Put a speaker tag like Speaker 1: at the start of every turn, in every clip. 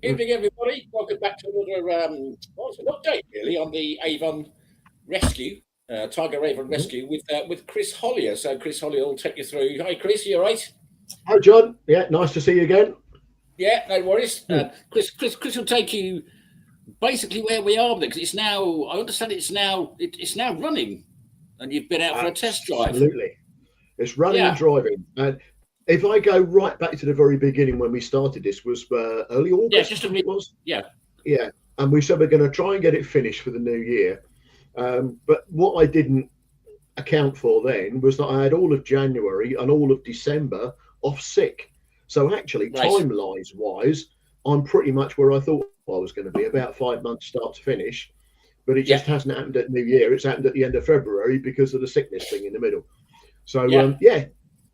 Speaker 1: Evening, everybody. Welcome back to another what's an update really on the Avon rescue, Tiger Avon rescue with Chris Hollier. So Chris Hollier will take you through. Hi, Chris. You all right?
Speaker 2: Hi, John. Yeah, nice to see you again.
Speaker 1: Yeah, no worries.
Speaker 2: Hmm.
Speaker 1: Chris will take you basically where we are because it's now. I understand it's now running, and you've been out for a test drive.
Speaker 2: Absolutely. It's running and
Speaker 1: Yeah,
Speaker 2: driving. And if I go right back to the very beginning when we started, this was early
Speaker 1: yeah.
Speaker 2: August, I
Speaker 1: Just a
Speaker 2: think
Speaker 1: minute.
Speaker 2: it was.
Speaker 1: Yeah,
Speaker 2: Yeah. And we said we're going to try and get it finished for the new year. But what I didn't account for then was that I had all of January and all of December off sick. So actually,
Speaker 1: right.
Speaker 2: timelines wise, I'm pretty much where I thought I was going to be, about 5 months start to finish. But it
Speaker 1: Yeah,
Speaker 2: just hasn't happened at New Year. It's happened at the end of February because of the sickness thing in the middle. So
Speaker 1: yeah.
Speaker 2: yeah,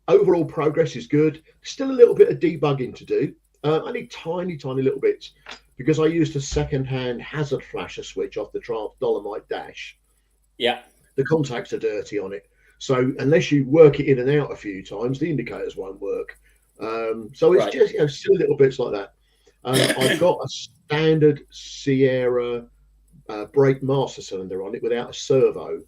Speaker 2: overall progress is good. Still a little bit of debugging to do. Only tiny little bits because I used a second-hand hazard flasher switch off the Dolomite Dash.
Speaker 1: Yeah.
Speaker 2: The contacts are dirty on it, so unless you work it in and out a few times, the indicators won't work. So it's
Speaker 1: Right.
Speaker 2: just still little bits like that. I've got a standard Sierra brake master cylinder on it without a servo,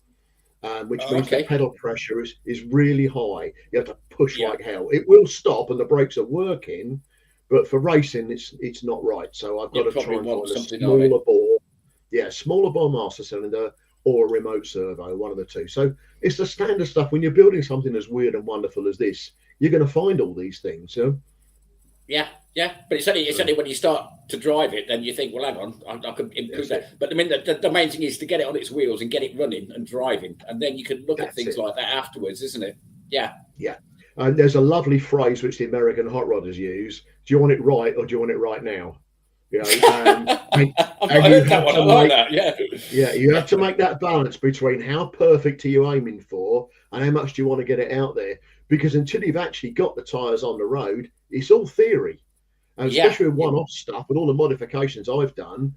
Speaker 2: which
Speaker 1: Oh,
Speaker 2: means the
Speaker 1: okay.
Speaker 2: pedal pressure is really high. You have to push
Speaker 1: Yeah.
Speaker 2: like hell. It will stop and the brakes are working, but for racing, it's not right. So I've got
Speaker 1: You
Speaker 2: to
Speaker 1: probably
Speaker 2: try and
Speaker 1: want
Speaker 2: find a
Speaker 1: something on it.
Speaker 2: smaller bore, yeah, smaller bore master cylinder or a remote servo, one of the two. So it's the standard stuff. When you're building something as weird and wonderful as this, you're going to find all these things.
Speaker 1: Yeah, yeah, but it's only
Speaker 2: So
Speaker 1: when you start to drive it, then you think, well, hang on, I could improve
Speaker 2: that's it.
Speaker 1: that. But I mean, the main thing is to get it on its wheels and get it running and driving, and then you can look at
Speaker 2: That's
Speaker 1: things
Speaker 2: it.
Speaker 1: like that afterwards, isn't it? Yeah.
Speaker 2: Yeah. And there's a lovely phrase which the American hot rodders use: "Do you want it right or do you want it right now?" You know, and
Speaker 1: I've not
Speaker 2: and you
Speaker 1: heard that
Speaker 2: have
Speaker 1: one. I
Speaker 2: to
Speaker 1: like
Speaker 2: make
Speaker 1: that. Yeah.
Speaker 2: yeah, you have to make that balance between how perfect are you aiming for and how much do you want to get it out there. Because until you've actually got the tyres on the road, it's all theory. And
Speaker 1: Yeah.
Speaker 2: especially with one-off stuff and all the modifications I've done,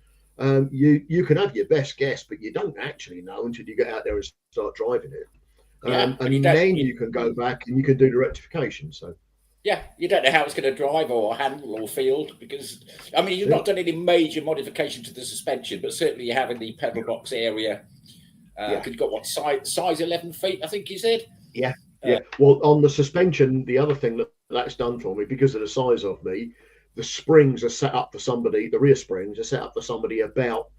Speaker 2: you can have your best guess, but you don't actually know until you get out there and start driving it.
Speaker 1: Yeah, and you
Speaker 2: And
Speaker 1: don't.
Speaker 2: then you can go back and you can do the rectification. So
Speaker 1: Yeah, you don't know how it's going to drive or handle or feel because I mean
Speaker 2: that's
Speaker 1: you've not
Speaker 2: it.
Speaker 1: done any major modification to the suspension, but certainly you have in the pedal box area.
Speaker 2: Yeah.
Speaker 1: Because you've got what size 11 feet, I think you said.
Speaker 2: Yeah,
Speaker 1: Uh,
Speaker 2: yeah. Well, on the suspension, the other thing that's done for me because of the size of me, the springs are set up for somebody. The rear springs are set up for somebody about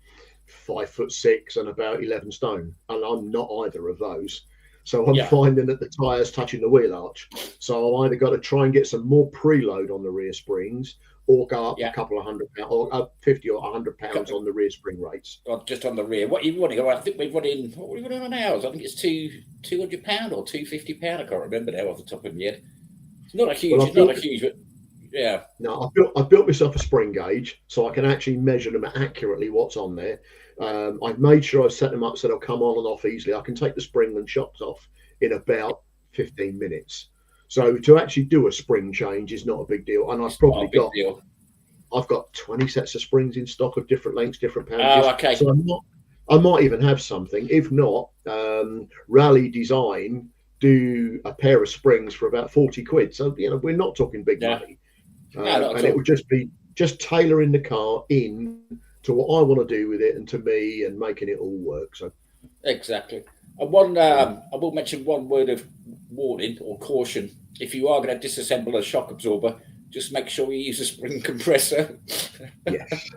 Speaker 2: 5'6" and about 11 stone, and I'm not either of those. So I'm
Speaker 1: yeah,
Speaker 2: finding that the tyres touching the wheel arch. So I've either got to try and get some more preload on the rear springs, or go up a
Speaker 1: yeah.
Speaker 2: couple of £100 or 50 or £100 on the rear spring rates.
Speaker 1: Or just on the rear. What you running? I think we've run in. What we running on ours? I think it's £200 or £250. I can't remember now off the top of my head. It's not a
Speaker 2: Well,
Speaker 1: huge.
Speaker 2: I've
Speaker 1: It's not
Speaker 2: built
Speaker 1: a huge. But yeah,
Speaker 2: No, I've built myself a spring gauge so I can actually measure them accurately what's on there. I've made sure I've set them up so they'll come on and off easily. I can take the spring and shocks off in about 15 minutes. So to actually do a spring change is not a big deal. And
Speaker 1: it's not a big deal.
Speaker 2: I've got 20 sets of springs in stock of different lengths, different
Speaker 1: Oh,
Speaker 2: poundages.
Speaker 1: okay.
Speaker 2: So I might even have something. If not, Rally Design do a pair of springs for about 40 quid. So we're not talking big
Speaker 1: Yeah.
Speaker 2: money.
Speaker 1: No, not at
Speaker 2: And it
Speaker 1: all.
Speaker 2: would just be just tailoring the car in to what I want to do with it and to me and making it all work. So
Speaker 1: Exactly. And one,
Speaker 2: um,
Speaker 1: I will mention one word of warning or caution. If you are going to disassemble a shock absorber, just make sure you use a spring compressor.
Speaker 2: yes,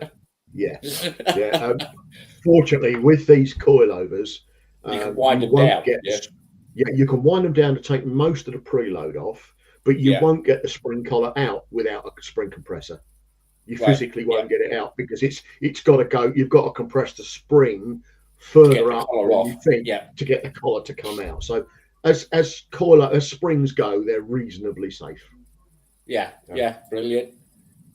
Speaker 2: yes, yeah. Fortunately, with these coilovers,
Speaker 1: You can wind
Speaker 2: you
Speaker 1: them
Speaker 2: won't
Speaker 1: down.
Speaker 2: get
Speaker 1: Yeah,
Speaker 2: yeah, you can wind them down to take most of the preload off, but you
Speaker 1: yeah,
Speaker 2: won't get the spring collar out without a spring compressor. You
Speaker 1: right.
Speaker 2: physically
Speaker 1: Yeah,
Speaker 2: won't get it out because it's got to go. You've got to compress the spring
Speaker 1: to get
Speaker 2: further
Speaker 1: the
Speaker 2: up
Speaker 1: collar
Speaker 2: than you
Speaker 1: off.
Speaker 2: think
Speaker 1: Yeah,
Speaker 2: to get the collar to come out. So as springs go, they're reasonably safe.
Speaker 1: yeah,
Speaker 2: So,
Speaker 1: yeah. Brilliant.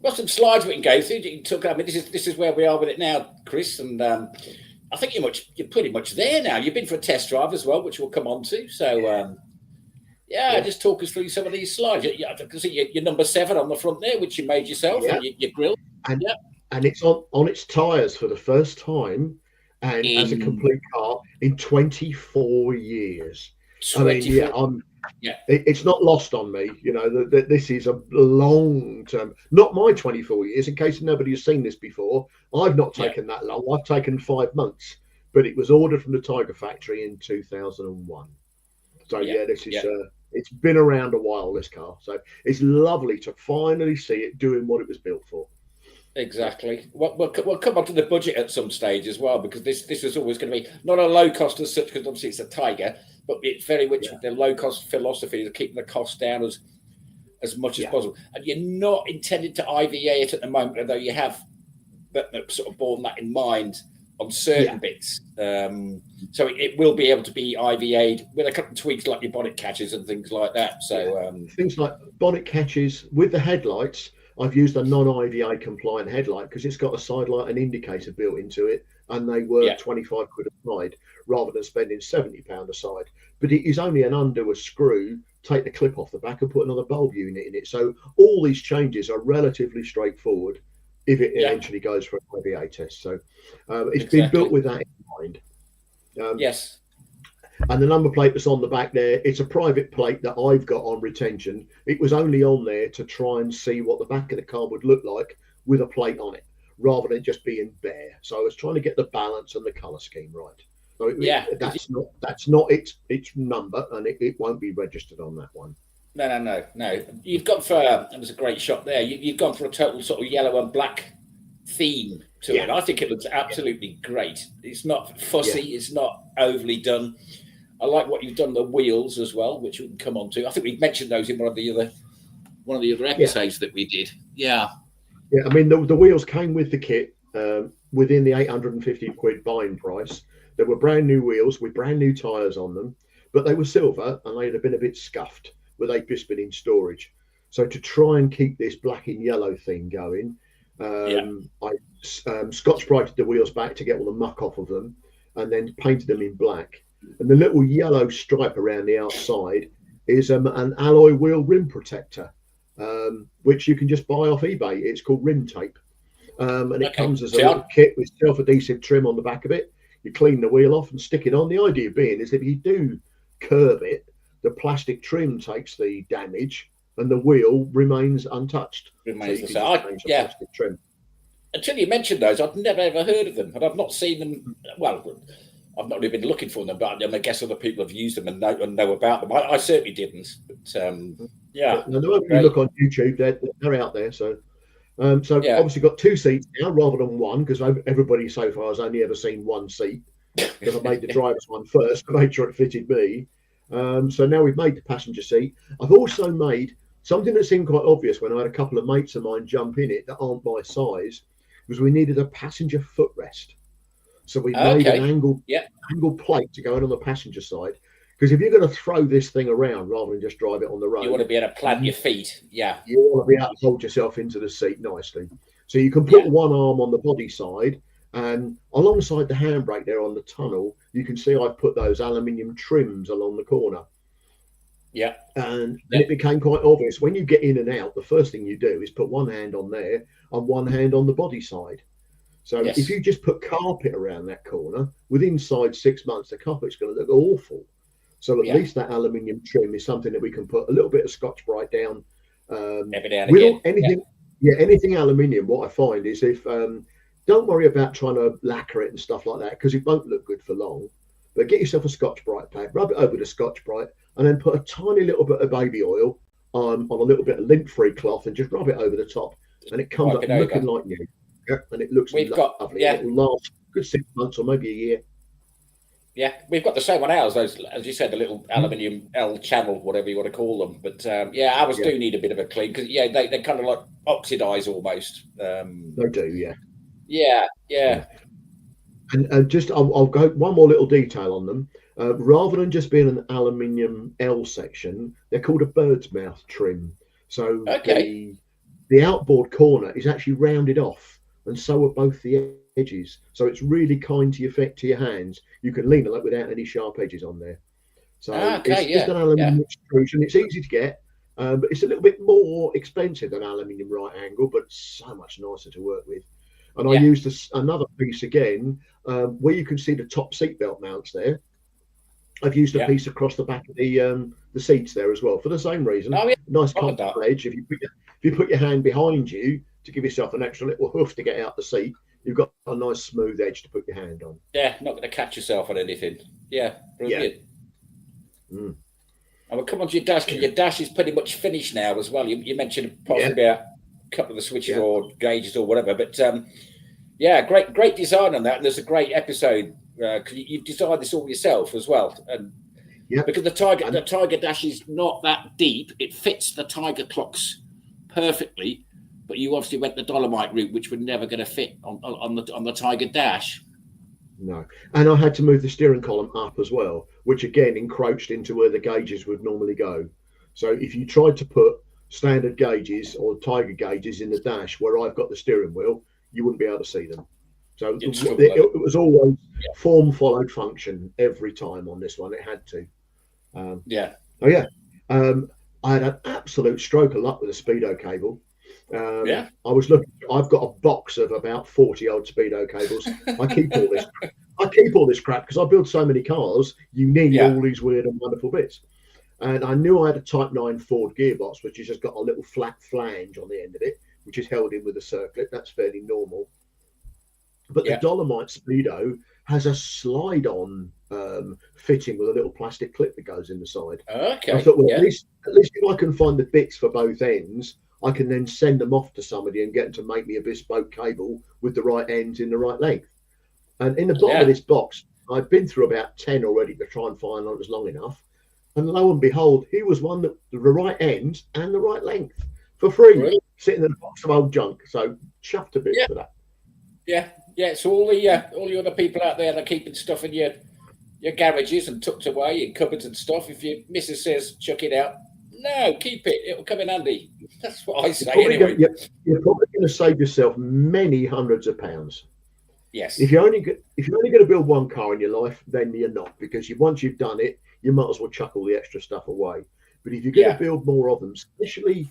Speaker 1: Got some slides we can go through. You took. I mean, this is where we are with it now, Chris. And I think you're pretty much there now. You've been for a test drive as well, which we'll come on to. So
Speaker 2: yeah,
Speaker 1: yeah,
Speaker 2: yeah,
Speaker 1: just talk us through some of these slides. I can see your number 7 on the front there, which you made yourself,
Speaker 2: yeah,
Speaker 1: and your grill.
Speaker 2: and
Speaker 1: Yeah,
Speaker 2: and it's on its tires for the first time, and as a
Speaker 1: in
Speaker 2: complete car in 24 years. I mean, yeah,
Speaker 1: 24. Yeah.
Speaker 2: It's not lost on me, that this is a long term. Not my 24 years. In case nobody has seen this before, I've not taken that long. I've taken 5 months, but it was ordered from the Tiger factory in 2001. So this is. It's been around a while, this car. So it's lovely to finally see it doing what it was built for.
Speaker 1: Exactly. We'll come on to the budget at some stage as well, because this is always going to be not a low cost as such, because obviously it's a Tiger, but it's very much the low cost philosophy of keeping the cost down as much as possible. And you're not intended to IVA it at the moment, although you have that sort of borne that in mind on certain bits. So it will be able to be IVA'd with a couple of tweaks like your bonnet catches and things like that. So
Speaker 2: things like bonnet catches with the headlights. I've used a non-IVA compliant headlight because it's got a side light and indicator built into it, and they were 25 quid a side rather than spending £70 a side. But it is only an undo a screw, take the clip off the back and put another bulb unit in it. So all these changes are relatively straightforward if it eventually goes for an IVA test. So it's been built with that in mind.
Speaker 1: Yes.
Speaker 2: And the number plate that's on the back there, it's a private plate that I've got on retention. It was only on there to try and see what the back of the car would look like with a plate on it, rather than just being bare. So I was trying to get the balance and the colour scheme right. So that's not its number, and it won't be registered on that one.
Speaker 1: No. You've gone for it was a great shot there. You've gone for a total sort of yellow and black theme to it. I think it looks absolutely great. It's not fussy. It's not overly done. I like what you've done the wheels as well, which we can come on to. I think we mentioned those in one of the other episodes that we did. Yeah.
Speaker 2: I mean, the wheels came with the kit within the 850 quid buying price. They were brand new wheels with brand new tyres on them, but they were silver and they'd have been a bit scuffed with they'd just been in storage. So to try and keep this black and yellow thing going, I Scotch-Brighted the wheels back to get all the muck off of them, and then painted them in black. And the little yellow stripe around the outside is an alloy wheel rim protector, which you can just buy off eBay. It's called rim tape, and it comes as a little kit with self-adhesive trim on the back of it. You clean the wheel off and stick it on. The idea being is if you do curve it, the plastic trim takes the damage and the wheel remains untouched.
Speaker 1: Plastic trim. Until you mentioned those, I'd never ever heard of them, and I've not seen them. Well, I've not really been looking for them, but I guess other people have used them and know about them. I certainly didn't. But
Speaker 2: And the moment you look on YouTube, they're out there. So obviously got 2 seats now rather than one, because everybody so far has only ever seen one seat. Because I made the driver's one first to make sure it fitted me. So now we've made the passenger seat. I've also made something that seemed quite obvious when I had a couple of mates of mine jump in it that aren't my size, was we needed a passenger footrest. So we made an angled plate to go in on the passenger side, because if you're going to throw this thing around rather than just drive it on the road,
Speaker 1: you want to be able to plant your feet. Yeah,
Speaker 2: you want to be able to hold yourself into the seat nicely. So you can put one arm on the body side, and alongside the handbrake there on the tunnel, you can see I've put those aluminium trims along the corner.
Speaker 1: Yeah,
Speaker 2: and it became quite obvious when you get in and out. The first thing you do is put one hand on there and one hand on the body side. So if you just put carpet around that corner, within 6 months, the carpet's going to look awful. So at least that aluminium trim is something that we can put a little bit of Scotch-Brite down. Anything aluminium, what I find is if don't worry about trying to lacquer it and stuff like that, because it won't look good for long. But get yourself a Scotch-Brite pad, rub it over the Scotch-Brite, and then put a tiny little bit of baby oil on a little bit of lint-free cloth and just rub it over the top, and it comes up looking like new. And it looks lovely. It will last a good 6 months or maybe a year.
Speaker 1: Yeah, we've got the same on ours. Those, as you said, the little aluminium L channel, whatever you want to call them. But ours do need a bit of a clean, because they kind of like oxidize almost.
Speaker 2: They do,
Speaker 1: yeah.
Speaker 2: And just I'll go one more little detail on them. Rather than just being an aluminium L section, they're called a bird's mouth trim. So the outboard corner is actually rounded off, and so are both the edges. So it's really kind to your hands. You can lean on it without any sharp edges on there. So it's just an aluminium extrusion. It's easy to get, but it's a little bit more expensive than aluminium right angle, but so much nicer to work with. And I used another piece again, where you can see the top seatbelt mounts there. I've used a piece across the back of the seats there as well for the same reason.
Speaker 1: Oh, yeah.
Speaker 2: Nice comfortable edge. If you put your hand behind you to give yourself an extra little hoof to get out the seat, you've got a nice smooth edge to put your hand on.
Speaker 1: Yeah, not going to catch yourself on anything. Yeah, brilliant.
Speaker 2: Yeah. Mm.
Speaker 1: And we'll come on to your dash, because your dash is pretty much finished now as well. You mentioned possibly about a couple of the switches or gauges or whatever, but great design on that. And there's a great episode because you've designed this all yourself as well. And because the Tiger dash is not that deep, it fits the Tiger clocks perfectly. But you obviously went the Dolomite route, which were never going to fit on the Tiger dash.
Speaker 2: No, and I had to move the steering column up as well, which again encroached into where the gauges would normally go. So if you tried to put standard gauges or Tiger gauges in the dash where I've got the steering wheel, you wouldn't be able to see them. So it was always form followed function every time on this one. It had to. I had an absolute stroke of luck with a Speedo cable. I was looking. I've got a box of about 40 old Speedo cables. I keep all this crap because I build so many cars. You need all these weird and wonderful bits. And I knew I had a Type 9 Ford gearbox, which has just got a little flat flange on the end of it, which is held in with a circlip. That's fairly normal. But the Dolomite Speedo has a slide-on fitting with a little plastic clip that goes in the side.
Speaker 1: Okay.
Speaker 2: I thought, well, at least if I can find the bits for both ends, I can then send them off to somebody and get them to make me a bespoke cable with the right ends in the right length. And in the bottom of this box, I'd been through about 10 already to try and find one that was long enough. And lo and behold, here was one that the right ends and the right length for free, sitting in a box of old junk. So chuffed a bit for that.
Speaker 1: Yeah. So all the other people out there that are keeping stuff in your garages and tucked away in cupboards and stuff, if your missus says chuck it out, no, keep it. It'll come in handy. That's what I say anyway.
Speaker 2: You're probably going to save yourself many hundreds of pounds.
Speaker 1: Yes.
Speaker 2: If you're only going to build one car in your life, then you're not, because once you've done it, you might as well chuck all the extra stuff away. But if you're going to build more of them, especially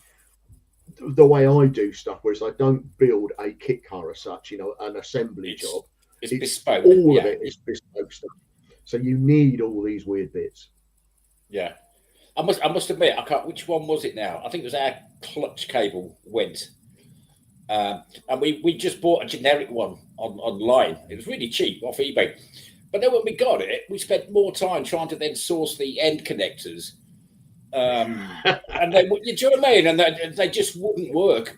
Speaker 2: the way I do stuff, whereas I don't build a kit car as such, an assembly job.
Speaker 1: It's bespoke.
Speaker 2: All of it is bespoke stuff. So you need all these weird bits.
Speaker 1: Yeah. I must admit, I can't. Which one was it now? I think it was our clutch cable went, and we just bought a generic one online. It was really cheap off eBay, but then when we got it, we spent more time trying to then source the end connectors, and they, do you know what I mean? And they just wouldn't work.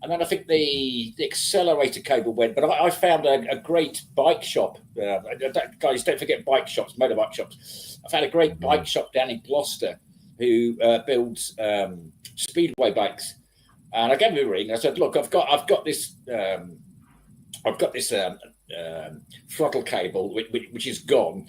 Speaker 1: And then I think the accelerator cable went, but I found a great bike shop. Guys, don't forget bike shops, motorbike shops. I found a great bike shop down in Gloucester who builds speedway bikes. And I gave him a ring. I said, "Look, I've got this throttle cable which is gone.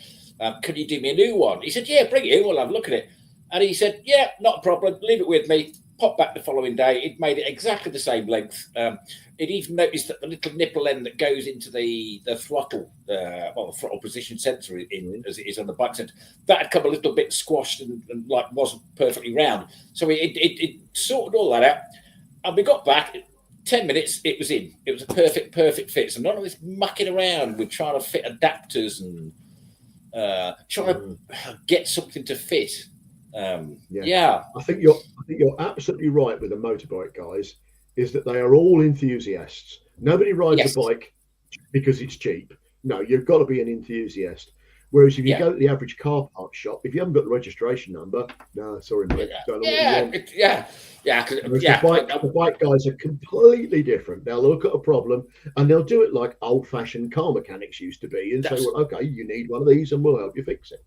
Speaker 1: Can you do me a new one?" He said, "Yeah, bring it in. We'll have a look at it." And he said, "Yeah, not a problem. Leave it with me." Popped back the following day. It made it exactly the same length. It even noticed that the little nipple end that goes into the throttle, the throttle position sensor as it is on the bike sensor, that had come a little bit squashed and like wasn't perfectly round. So it sorted all that out. And we got back, 10 minutes, it was in. It was a perfect fit. So none of this mucking around with trying to fit adapters and trying to get something to fit. I think you're absolutely right with the motorbike guys, is that they are all enthusiasts. Nobody rides a bike because it's cheap. No, you've got to be an enthusiast. Whereas if you go to the average car park shop, if you haven't got the registration number, no, sorry, mate. Don't know what you want. The bike guys are completely different. They'll look at a problem and they'll do it like old-fashioned car mechanics used to be and say, well, okay, you need one of these and we'll help you fix it.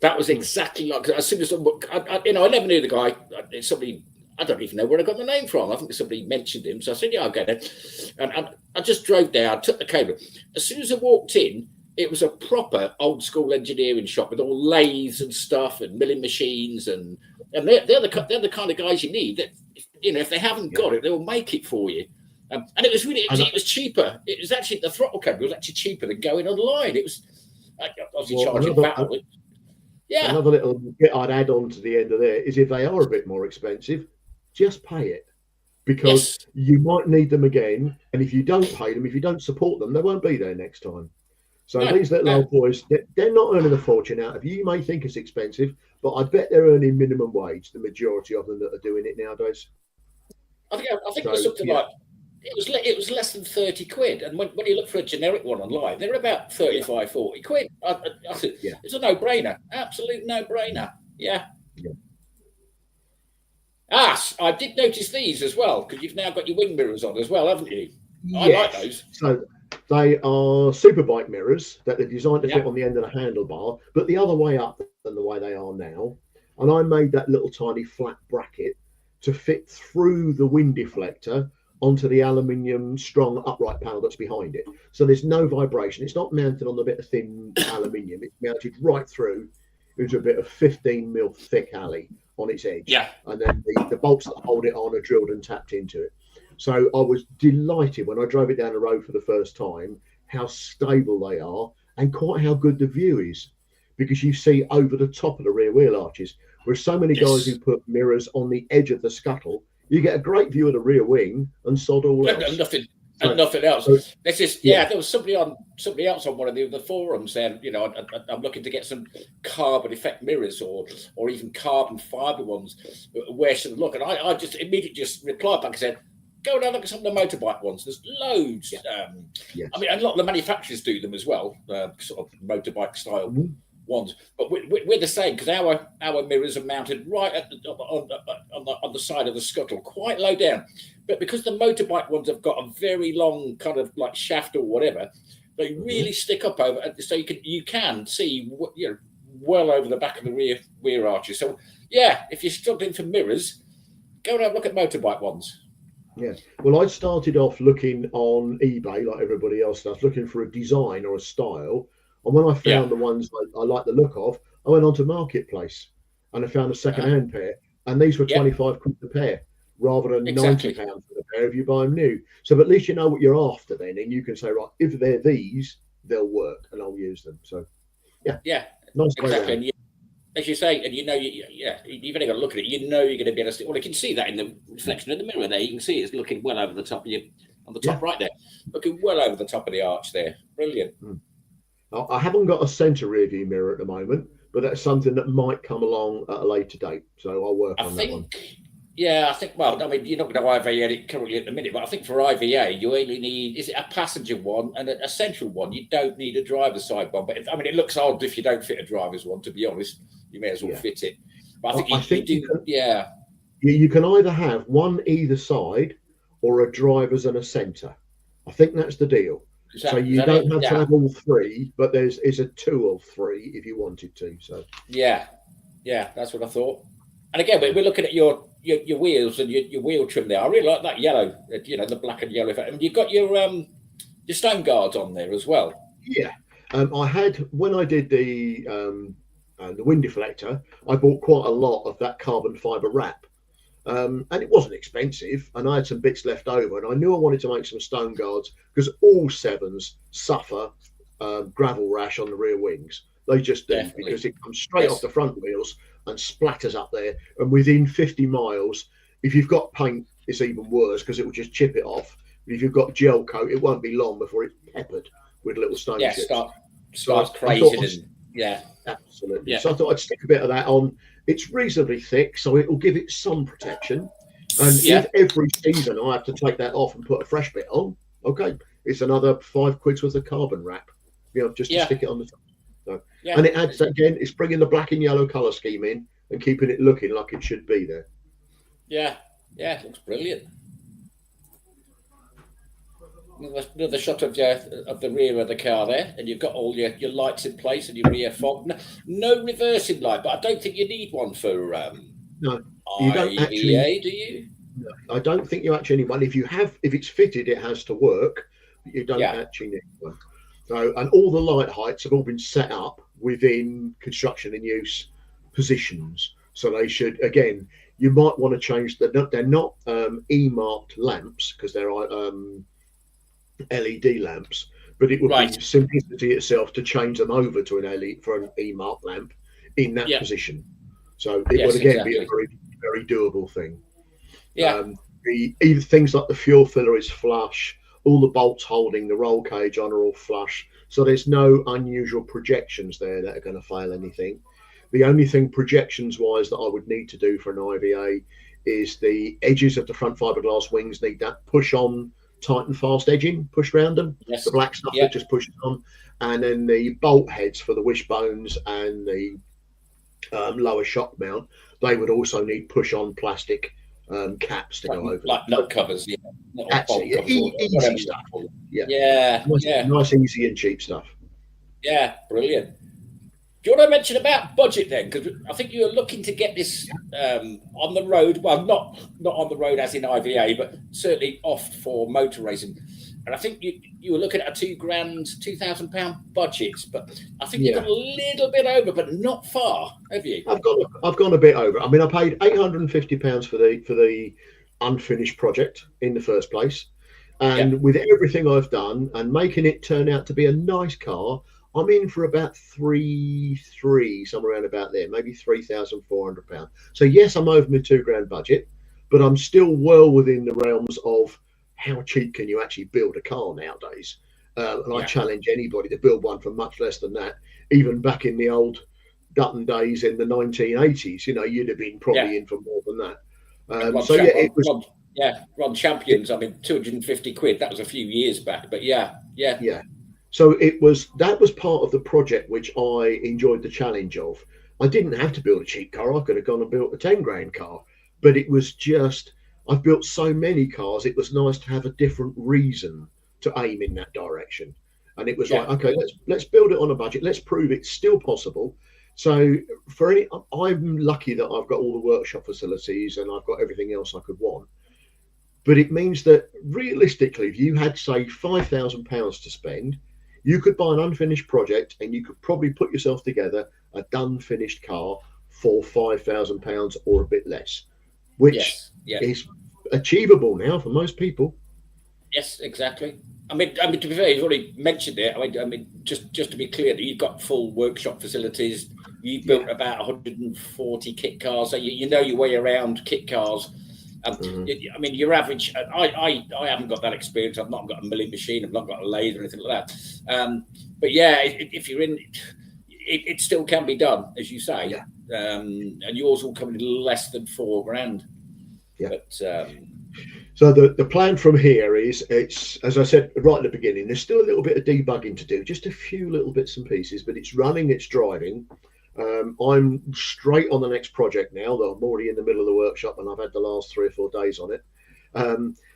Speaker 1: That was exactly like, as soon as I never knew the guy. It's somebody, I don't even know where I got the name from. I think somebody mentioned him. So I said, yeah, I'll get it. And I just drove down, took the cable. As soon as I walked in, it was a proper old school engineering shop with all lathes and stuff and milling machines. And they're the kind of guys you need that, if they haven't got it, they'll make it for you. And it was really, it was cheaper. It was actually, the throttle cable was actually cheaper than going online. It was obviously charging VAT. Yeah.
Speaker 2: Another little bit I'd add on to the end of there is if they are a bit more expensive, just pay it, because you might need them again. And if you don't pay them, if you don't support them, they won't be there next time. So these little old boys, they're not earning a fortune out of you. You may think it's expensive, but I bet they're earning minimum wage, the majority of them that are doing it nowadays.
Speaker 1: I think it was something like it was less than 30 quid, and when you look for a generic one online, they're about 35, 40 quid. It's a no-brainer, absolute no-brainer. Yeah. I did notice these as well, because you've now got your wing mirrors on as well, haven't you? I like those.
Speaker 2: So they are superbike mirrors that are designed to fit on the end of the handlebar, but the other way up than the way they are now. And I made that little tiny flat bracket to fit through the wind deflector onto the aluminium strong upright panel that's behind it. So there's no vibration. It's not mounted on a bit of thin aluminium. It's mounted right through into a bit of 15 mil thick alley on its edge.
Speaker 1: Yeah.
Speaker 2: And then the bolts that hold it on are drilled and tapped into it. So I was delighted when I drove it down the road for the first time, how stable they are and quite how good the view is, because you see over the top of the rear wheel arches. Whereas so many guys who put mirrors on the edge of the scuttle, you get a great view of the rear wing and sod all else.
Speaker 1: Nothing else. So, this is there was somebody else on one of the forums saying, I'm looking to get some carbon effect mirrors or even carbon fiber ones. Where should I look? And I just immediately just replied back and said, go and have a look at some of the motorbike ones. There's loads. I mean, a lot of the manufacturers do them as well, sort of motorbike style ones. But we're the same, because our mirrors are mounted right at on the side of the scuttle, quite low down. But because the motorbike ones have got a very long kind of like shaft or whatever, they really stick up over, so you can see well over the back of the rear arches. So if you're struggling for mirrors, go and have a look at motorbike ones.
Speaker 2: Yeah, well, I started off looking on eBay like everybody else does, looking for a design or a style. And when I found the ones I like the look of, I went onto Marketplace and I found a second-hand pair. And these were 25 quid a pair rather than £90 for the pair if you buy them new. So at least you know what you're after then. And you can say, right, if they're these, they'll work and I'll use them. So, nice
Speaker 1: exactly. And as you say, and you've only got to look at it, you're going to be able to see. Well, you can see that in the reflection of the mirror there. You can see it's looking well over the top of you, on the top right there, looking well over the top of the arch there. Brilliant.
Speaker 2: I haven't got a centre rear view mirror at the moment, but that's something that might come along at a later date. So I'll work on that one.
Speaker 1: Yeah, I think, well, I mean, you're not going to IVA it currently at the minute, but I think for IVA, you only need, is it a passenger one and a central one? You don't need a driver's side one. But it looks odd if you don't fit a driver's one, to be honest. You may as well fit it. But I think
Speaker 2: you can either have one either side or a driver's and a centre. I think that's the deal. So you don't have to have all three, but it's a 2 or 3 if you wanted to. So
Speaker 1: that's what I thought. And again, we're looking at your wheels and your wheel trim there. I really like that yellow, the black and yellow. And you've got your stone guards on there as well.
Speaker 2: Yeah, I had, when I did the wind deflector, I bought quite a lot of that carbon fibre wrap. And it wasn't expensive, and I had some bits left over, and I knew I wanted to make some stone guards because all 7s suffer gravel rash on the rear wings. They just do, because it comes straight off the front wheels and splatters up there. And within 50 miles, if you've got paint, it's even worse because it will just chip it off. But if you've got gel coat, it won't be long before it's peppered with little stone chips.
Speaker 1: Starts crazy.
Speaker 2: Absolutely. So I thought I'd stick a bit of that on. It's reasonably thick, so it will give it some protection. And if every season I have to take that off and put a fresh bit on, okay, it's another 5 quid's worth of carbon wrap, just to stick it on the top. So, and it adds, again, it's bringing the black and yellow colour scheme in and keeping it looking like it should be there.
Speaker 1: Yeah, it looks brilliant. Another shot of the rear of the car there, and you've got all your lights in place and your rear fog. No reversing light, but I don't think you need one for
Speaker 2: no. You don't
Speaker 1: IVA, do you?
Speaker 2: No, I don't think you actually need one. If it's fitted, it has to work. But you don't actually need one. So, and all the light heights have all been set up within construction and use positions. So they should, again, you might want to change they're not E-marked lamps because they're LED lamps, but it would be simplicity itself to change them over to an E-marked lamp in that position. So it would again be a very, very doable thing. Even things like the fuel filler is flush, all the bolts holding the roll cage on are all flush. So there's no unusual projections there that are going to fail anything. The only thing projections wise that I would need to do for an IVA is the edges of the front fiberglass wings need that push on tight and fast edging, push round them.
Speaker 1: Yes.
Speaker 2: The black stuff
Speaker 1: Yeah.
Speaker 2: that just pushes on. And then the bolt heads for the wishbones and the lower shock mount, they would also need push on plastic caps to go over.
Speaker 1: Like nut covers, yeah.
Speaker 2: That's it.
Speaker 1: Covers,
Speaker 2: easy stuff. Yeah.
Speaker 1: Yeah.
Speaker 2: Nice, easy and cheap stuff.
Speaker 1: Yeah, brilliant. Do you want to mention about budget then? Because I think you were looking to get this on the road. Well, not on the road as in IVA, but certainly off for motor racing. And I think you were looking at a £2,000 budget, but I think you've gone a little bit over, but not far, have you?
Speaker 2: I've gone a bit over. I mean, I paid £850 for the unfinished project in the first place, and with everything I've done and making it turn out to be a nice car, I'm in for about three, somewhere around about there, maybe £3,400. So yes, I'm over my £2,000 budget, but I'm still well within the realms of how cheap can you actually build a car nowadays? And I challenge anybody to build one for much less than that. Even back in the old Dutton days in the 1980s, you'd have been probably in for more than that. It was.
Speaker 1: Ron Champions. I mean, £250. That was a few years back, but yeah.
Speaker 2: So that was part of the project which I enjoyed the challenge of. I didn't have to build a cheap car. I could have gone and built a £10,000 car, but it was just. I've built so many cars. It was nice to have a different reason to aim in that direction, and it was like, okay, let's build it on a budget. Let's prove it's still possible. So I'm lucky that I've got all the workshop facilities and I've got everything else I could want. But it means that realistically, if you had say £5,000 to spend, you could buy an unfinished project and you could probably put yourself together a done finished car for £5,000 or a bit less, which is achievable now for most people.
Speaker 1: Yes, exactly. I mean, to be fair, you've already mentioned it. I mean, just to be clear, that you've got full workshop facilities. You built about 140 kit cars, so you know your way around kit cars. I mean, your average. I haven't got that experience. I've not got a milling machine. I've not got a lathe or anything like that. But yeah, if you're in, it still can be done, as you say.
Speaker 2: Yeah.
Speaker 1: And yours will come in less than £4,000.
Speaker 2: Yeah.
Speaker 1: But,
Speaker 2: so the plan from here is, it's, as I said right at the beginning, there's still a little bit of debugging to do, just a few little bits and pieces, but it's running, it's driving. I'm straight on the next project now, though I'm already in the middle of the workshop and I've had the last 3 or 4 days on it.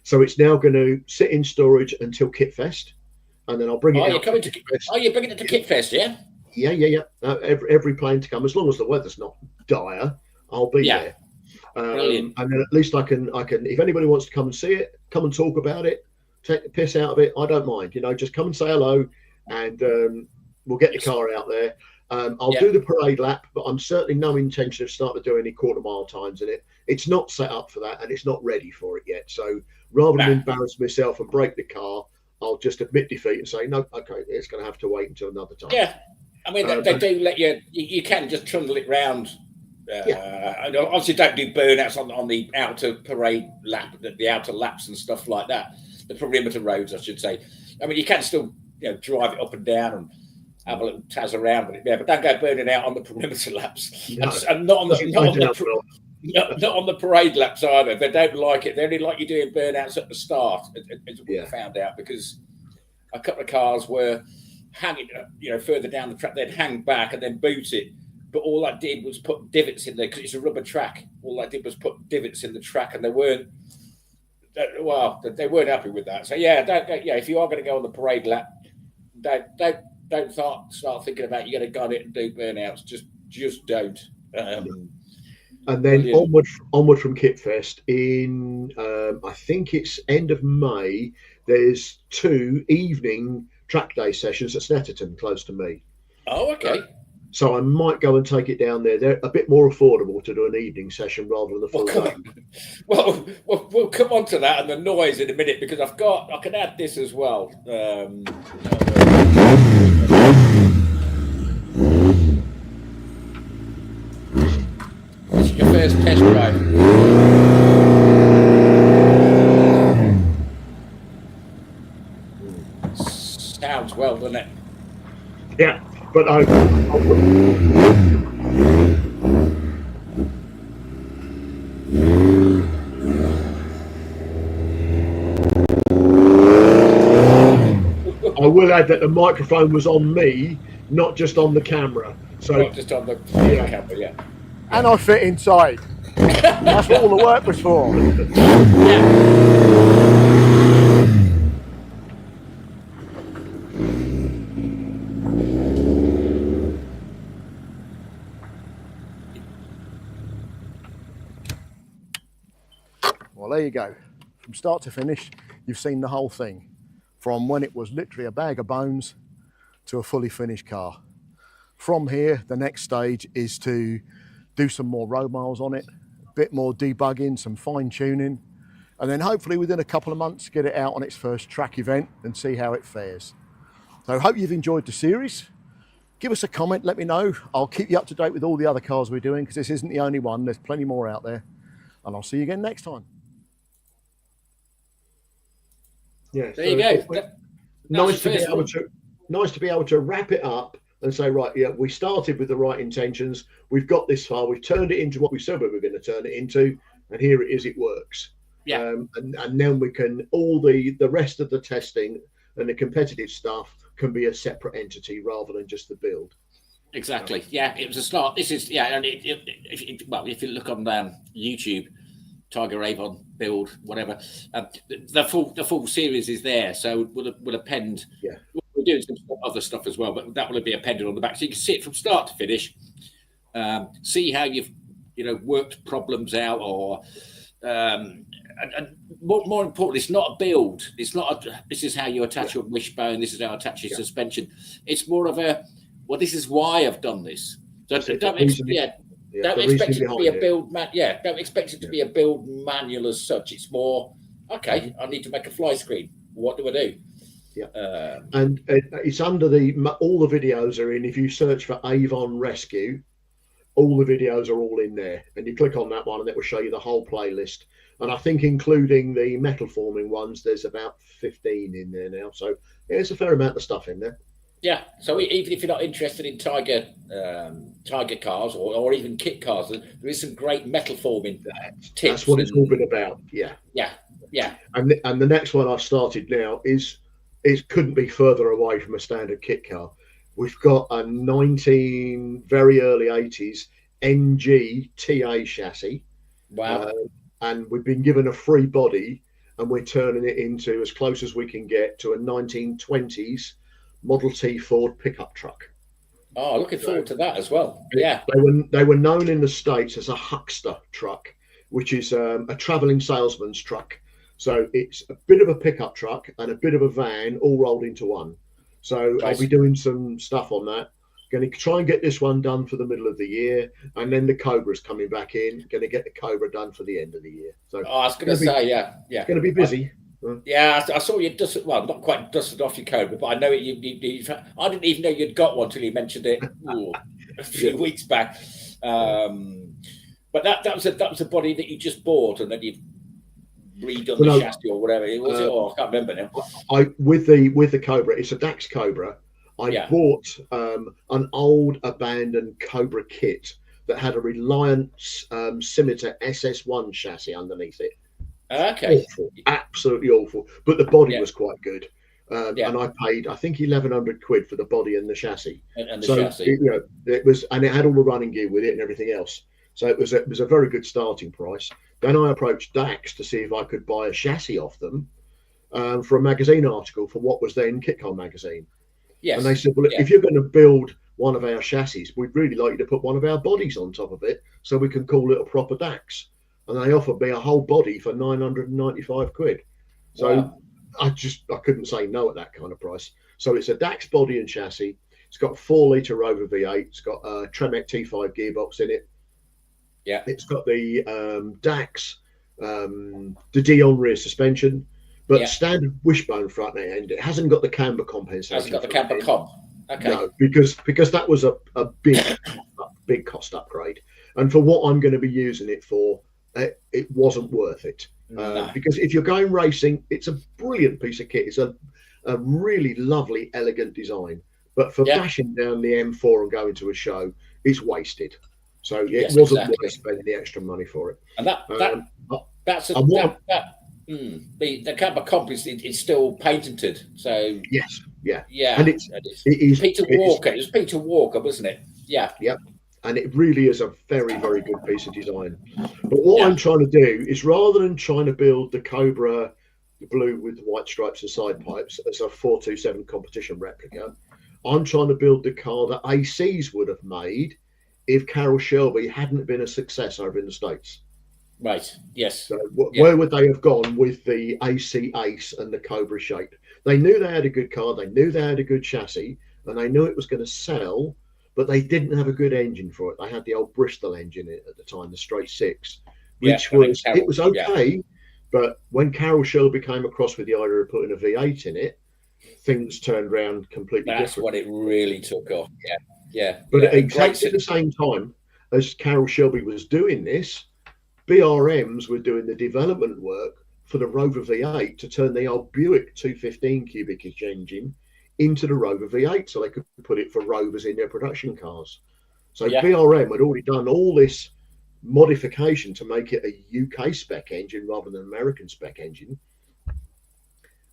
Speaker 2: So it's now going to sit in storage until Kitfest, and then I'll bring it out.
Speaker 1: You're bringing it to Kitfest, yeah?
Speaker 2: Yeah. Every plane to come, as long as the weather's not dire, I'll be there. And then at least I can. If anybody wants to come and see it, come and talk about it, take the piss out of it, I don't mind. Just come and say hello, and we'll get the car out there. I'll do the parade lap, but I'm certainly no intention of starting to do any quarter mile times in it. It's not set up for that, and it's not ready for it yet. So rather than embarrass myself and break the car, I'll just admit defeat and say, no, okay, it's going to have to wait until another time.
Speaker 1: Yeah, I mean, they do let you can just trundle it round. Obviously, don't do burnouts on the outer parade lap, the outer laps and stuff like that. The perimeter roads, I should say. I mean, you can still drive it up and down and have a little taz around with it, but don't go burning out on the perimeter laps. No. And not on the parade laps either. They don't like it. They only like you doing burnouts at the start, as we found out, because a couple of cars were hanging, further down the track. They'd hang back and then boot it. But all I did was put divots in there because it's a rubber track. All I did was put divots in the track, and they weren't happy with that. So if you are going to go on the parade lap, don't start thinking about you're going to gun it and do burnouts. Just don't.
Speaker 2: And then onward from Kitfest in I think it's end of May. There's 2 evening track day sessions at Snetterton, close to me.
Speaker 1: Oh, okay.
Speaker 2: So I might go and take it down there. They're a bit more affordable to do an evening session rather than a full day.
Speaker 1: Well, we'll come on to that and the noise in a minute, because I can add this as well. This is your first test drive. Sounds well, doesn't it?
Speaker 2: Yeah, but I will add that the microphone was on me, not just on the camera. So
Speaker 1: Not just on the
Speaker 2: yeah.
Speaker 1: camera, yeah.
Speaker 3: And I fit inside. That's what all the work was for. Well, there you go. From start to finish, you've seen the whole thing. From when it was literally a bag of bones to a fully finished car. From here, the next stage is to do some more road miles on it, a bit more debugging, some fine tuning, and then hopefully within a couple of months, get it out on its first track event and see how it fares. So I hope you've enjoyed the series. Give us a comment, let me know. I'll keep you up to date with all the other cars we're doing because this isn't the only one. There's plenty more out there. And I'll see you again next time.
Speaker 2: Yeah,
Speaker 1: there you go.
Speaker 2: Nice to be able to wrap it up and say, right, yeah, we started with the right intentions. We've got this far. We've turned it into what we said we were going to turn it into, and here it is. It works.
Speaker 1: Yeah.
Speaker 2: And then we can all the rest of the testing and the competitive stuff can be a separate entity rather than just the build.
Speaker 1: Exactly. Yeah, it was a start. This is and if you look on YouTube, Tiger Avon build, whatever, the full series is there. So we'll append.
Speaker 2: Yeah.
Speaker 1: We're doing some other stuff as well, but that will be appended on the back, so you can see it from start to finish. See how you've worked problems out, or and more importantly, it's not a build. It's not this is how you attach your wishbone. This is how I attach your suspension. It's more of a this is why I've done this. So don't expect it to be a build don't expect it to be a build manual as such. It's more I need to make a fly screen. What do I do?
Speaker 2: Yeah, and it's under all the videos are in. If you search for Avon Rescue, all the videos are all in there, and you click on that one, and it will show you the whole playlist. And I think including the metal forming ones, there's about 15 in there now. So it's a fair amount of stuff in there.
Speaker 1: Yeah, so even if you're not interested in Tiger cars or even kit cars, there is some great metal forming tips.
Speaker 2: That's what it's all been about. Yeah. And the next one I've started now it couldn't be further away from a standard kit car. We've got a very early 80s NG TA chassis.
Speaker 1: Wow.
Speaker 2: And we've been given a free body, and we're turning it into as close as we can get to a 1920s Model T Ford pickup truck.
Speaker 1: Oh, looking forward to that as well. Yeah.
Speaker 2: They were known in the States as a huckster truck, which is a traveling salesman's truck. So it's a bit of a pickup truck and a bit of a van all rolled into one. So nice. I'll be doing some stuff on that. Going to try and get this one done for the middle of the year, and then the Cobra's coming back in. Going to get the Cobra done for the end of the year. So
Speaker 1: I was going to say,
Speaker 2: it's going to be busy.
Speaker 1: I saw you not quite dusted off your Cobra, but I know I didn't even know you'd got one till you mentioned it a few weeks back. But that was a body that you just bought, and then you've redone the chassis or whatever. I can't remember now.
Speaker 2: With the Cobra, it's a Dax Cobra. I bought an old abandoned Cobra kit that had a Reliant Scimitar SS1 chassis underneath it.
Speaker 1: Okay.
Speaker 2: Awful, absolutely awful. But the body was quite good. And I paid, I think, 1,100 quid for the body and the chassis.
Speaker 1: And the chassis.
Speaker 2: It was, and it had all the running gear with it and everything else. So it was a very good starting price. Then I approached Dax to see if I could buy a chassis off them for a magazine article for what was then Kitcar magazine. Yes. And they said, well, if you're going to build one of our chassis, we'd really like you to put one of our bodies on top of it so we can call it a proper Dax. And they offered me a whole body for 995 quid. So I couldn't say no at that kind of price. So it's a Dax body and chassis. It's got a 4-litre Rover V8. It's got a Tremec T5 gearbox in it.
Speaker 1: Yeah.
Speaker 2: It's got the Dax, the Dion rear suspension, but standard wishbone front end. It hasn't got the camber compensation.
Speaker 1: Hasn't got the camber comp. Okay.
Speaker 2: No, because that was a big cost upgrade. And for what I'm going to be using it for, it wasn't worth it. Because if you're going racing, it's a brilliant piece of kit. It's a really lovely, elegant design. But for
Speaker 1: Yeah.
Speaker 2: bashing down the M4 and going to a show, it's wasted. So it
Speaker 1: Yes,
Speaker 2: wasn't
Speaker 1: exactly.
Speaker 2: worth spending the extra money for it.
Speaker 1: And that's a
Speaker 2: and what,
Speaker 1: the Kappa comp is still patented. So
Speaker 2: yes, yeah,
Speaker 1: yeah,
Speaker 2: and
Speaker 1: it is.
Speaker 2: it is
Speaker 1: Peter Walker. It was Peter Walker, wasn't it? Yeah.
Speaker 2: Yep. And it really is a very, very good piece of design. But what
Speaker 1: Yeah.
Speaker 2: I'm trying to do is, rather than trying to build the Cobra, the blue with the white stripes and side pipes, as a 427 competition replica, I'm trying to build the car that ACs would have made if Carroll Shelby hadn't been a success over in the States.
Speaker 1: Right. Yes.
Speaker 2: So where would they have gone with the AC Ace and the Cobra shape? They knew they had a good car, they knew they had a good chassis, and they knew it was going to sell, but they didn't have a good engine for it. They had the old Bristol engine at the time, the straight six, which was okay. But when Carroll Shelby came across with the idea of putting a V8 in it, things turned around completely different.
Speaker 1: That's when it really took off. Yeah. Yeah.
Speaker 2: But at exactly the same time as Carroll Shelby was doing this, BRMs were doing the development work for the Rover V8 to turn the old Buick 215 cubic inch engine into the Rover V8 so they could put it for Rovers in their production cars. So BRM had already done all this modification to make it a UK spec engine rather than an American spec engine.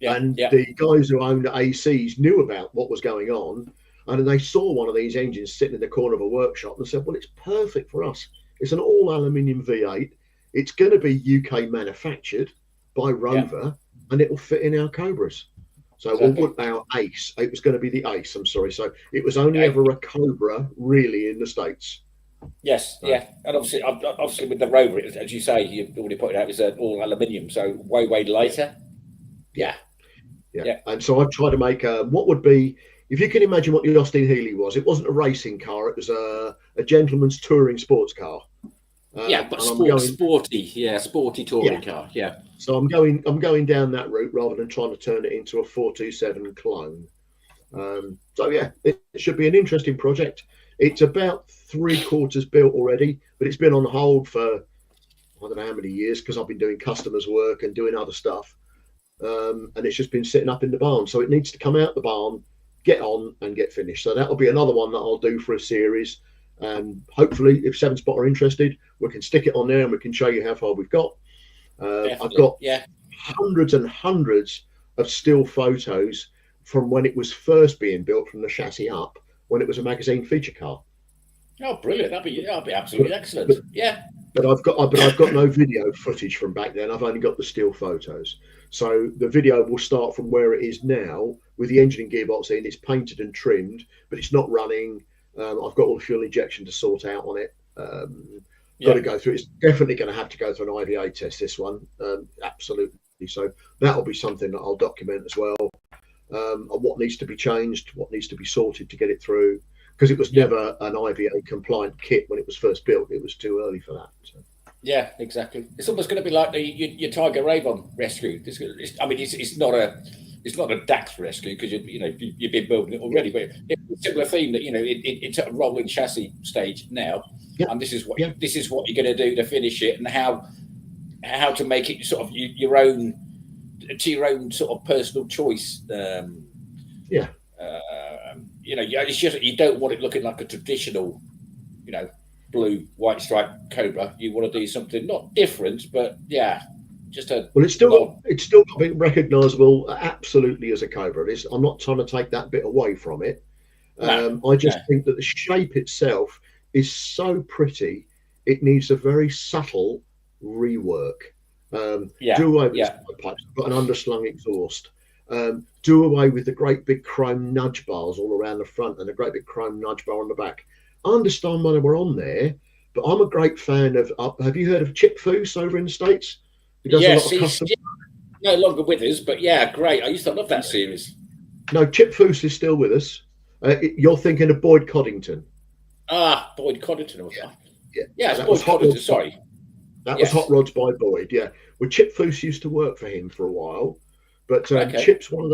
Speaker 2: The guys who owned ACs knew about what was going on, and they saw one of these engines sitting in the corner of a workshop and said, well, it's perfect for us. It's an all aluminium V8. It's going to be UK manufactured by Rover, and it will fit in our Cobras. So our Ace, it was going to be the Ace, I'm sorry. So it was only ever a Cobra really in the States.
Speaker 1: Yes, yeah. And obviously with the Rover, as you say, you've already pointed out, it's all aluminium, so way lighter. Yeah.
Speaker 2: And so I've tried to make what would be, if you can imagine what the Austin Healey was, it wasn't a racing car, it was a gentleman's touring sports car.
Speaker 1: But sporty touring car. Yeah.
Speaker 2: So I'm going down that route rather than trying to turn it into a 427 clone. It should be an interesting project. It's about 3/4 built already, but it's been on hold for I don't know how many years because I've been doing customers work and doing other stuff. And it's just been sitting up in the barn. So it needs to come out the barn, get on and get finished. So that'll be another one that I'll do for a series. And hopefully, if 7spot are interested, we can stick it on there and we can show you how far we've got. I've got hundreds and hundreds of still photos from when it was first being built from the chassis up, when it was a magazine feature car.
Speaker 1: Oh, brilliant! That'd be absolutely excellent.
Speaker 2: But I've got no video footage from back then. I've only got the still photos. So the video will start from where it is now with the engine and gearbox in. It's painted and trimmed, but it's not running. I've got all the fuel injection to sort out on it. Got to go through. It's definitely going to have to go through an IVA test. This one, absolutely. So that'll be something that I'll document as well. What needs to be changed, what needs to be sorted to get it through, because it was never an IVA compliant kit when it was first built. It was too early for that. So.
Speaker 1: Yeah, exactly. It's almost going to be like your Tiger Avon rescue. It's not a DAX rescue because you've been building it already, but it's a similar theme that it's at a rolling chassis stage now, and this is what you're going to do to finish it, and how to make it sort of your own sort of personal choice. It's just you don't want it looking like a traditional, blue white stripe Cobra. You want to do something not different, but it's still got to be
Speaker 2: recognisable absolutely as a Cobra. I'm not trying to take that bit away from it. I just think that the shape itself is so pretty. It needs a very subtle rework. Do away with the pipes. Got an underslung exhaust. Do away with the great big chrome nudge bars all around the front and a great big chrome nudge bar on the back. I understand why they were on there, but I'm a great fan of. Have you heard of Chip Foose over in the States? He does a lot of custom.
Speaker 1: No longer with us, but great. I used to love that series.
Speaker 2: No, Chip Foose is still with us. You're thinking of Boyd Coddington.
Speaker 1: Boyd Coddington. It's
Speaker 2: that
Speaker 1: Boyd Coddington. Sorry.
Speaker 2: That was Hot Rods by Boyd. Yeah. Well, Chip Foose used to work for him for a while, but Chip's one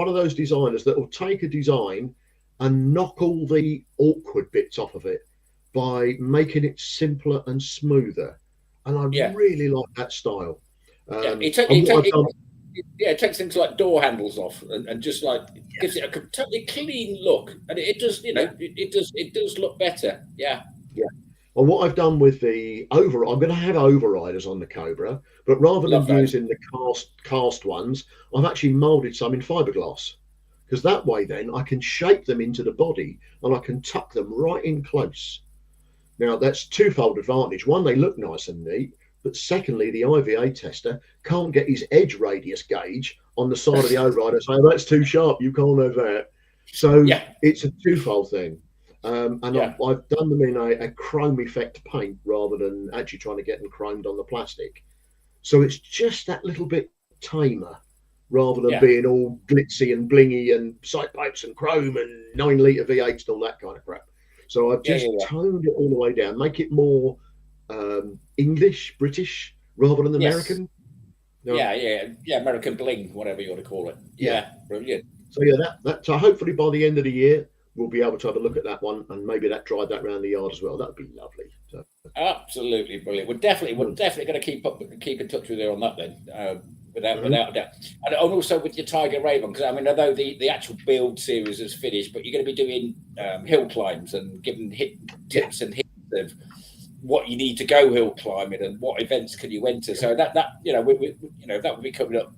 Speaker 2: of those designers that will take a design and knock all the awkward bits off of it by making it simpler and smoother. And I really like that style.
Speaker 1: it takes things like door handles off and just like gives it a totally clean look, and it does, it does look better. Yeah.
Speaker 2: Yeah. Well, what I've done with the I'm going to have overriders on the Cobra, but rather than using the cast ones, I've actually molded some in fiberglass, because that way then I can shape them into the body and I can tuck them right in close. Now that's twofold advantage. One, they look nice and neat, but secondly, the IVA tester can't get his edge radius gauge on the side of the overrider and say, oh, that's too sharp, you can't have that. So it's a twofold thing. And I've done them in a chrome effect paint rather than actually trying to get them chromed on the plastic. So it's just that little bit tamer rather than being all glitzy and blingy and side pipes and chrome and 9-litre V8s and all that kind of crap. So I've just toned it all the way down, make it more English, British rather than American.
Speaker 1: American bling, whatever you want to call it. Yeah, brilliant.
Speaker 2: So so hopefully by the end of the year we'll be able to have a look at that one and maybe drive that around the yard as well. That'd be lovely. So.
Speaker 1: Absolutely brilliant. We're definitely going to keep in touch with you on that then, without a doubt. And also with your Tiger Avon, because I mean, although the actual build series is finished, but you're going to be doing hill climbs and giving tips and hints of what you need to go hill climbing and what events can you enter. So that that would be coming up.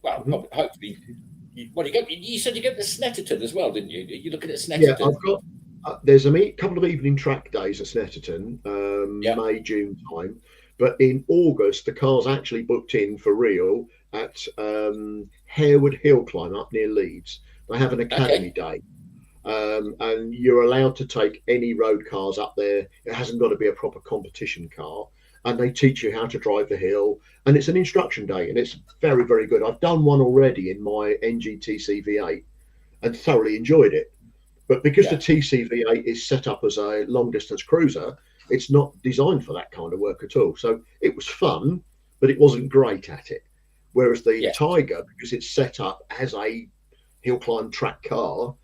Speaker 1: Well, hopefully. You said you go to Snetterton as well, didn't you? You're looking at Snetterton.
Speaker 2: Yeah, I've got. There's a couple of evening track days at Snetterton, May, June time. But in August, the car's actually booked in for real at Harewood Hill Climb up near Leeds. They have an academy day. And you're allowed to take any road cars up there. It hasn't got to be a proper competition car. And they teach you how to drive the hill. And it's an instruction day, and it's very, very good. I've done one already in my NGTC V8 and thoroughly enjoyed it. But because the TC V8 is set up as a long-distance cruiser, it's not designed for that kind of work at all. So it was fun, but it wasn't great at it. Whereas the Tiger, because it's set up as a hill climb track car,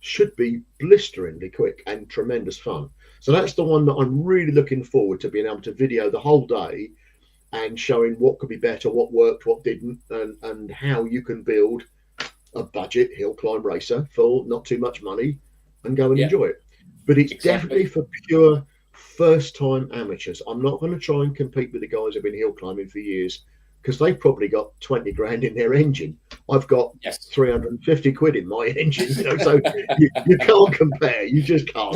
Speaker 2: should be blisteringly quick and tremendous fun. So that's the one that I'm really looking forward to being able to video the whole day and showing what could be better, what worked, what didn't, and how you can build a budget hill climb racer for not too much money and go and enjoy it. But it's definitely for pure first-time amateurs. I'm not going to try and compete with the guys who've been hill climbing for years, because they've probably got 20 grand in their engine. I've got 350 quid in my engine, so you can't compare. You just can't.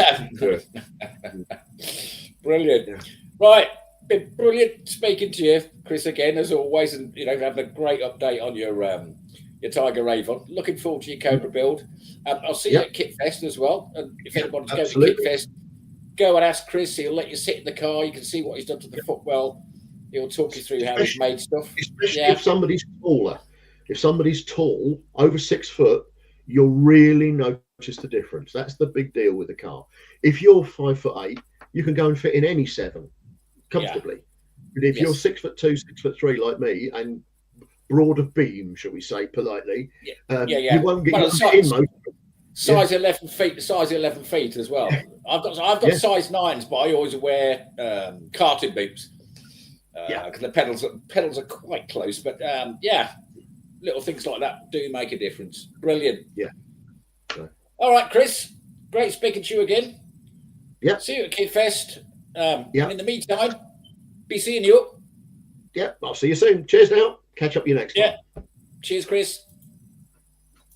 Speaker 1: Brilliant. Right. Been brilliant speaking to you, Chris, again, as always, and having a great update on your Tiger Avon. Looking forward to your Cobra build. I'll see you at Kit Fest as well. And if anybody's going to Kit Fest, go and ask Chris. He'll let you sit in the car. You can see what he's done to the footwell. He'll talk you through how he's made stuff.
Speaker 2: Especially if somebody's taller. If somebody's tall, over 6 foot, you'll really notice the difference. That's the big deal with the car. If you're 5'8", you can go and fit in any 7 comfortably. But if you're 6'2", 6'3" like me, and broad of beam, shall we say politely, you won't get in most.
Speaker 1: Size 11 feet. Size 11 feet as well. I've got size 9s, but I always wear karting boots. Because the pedals are quite close, but little things like that do make a difference. Brilliant. All right, Chris, great speaking to you again. See you at Kid Fest. In the meantime, be seeing you.
Speaker 2: I'll see you soon. Cheers now. Catch up with you next time.
Speaker 1: Cheers, Chris.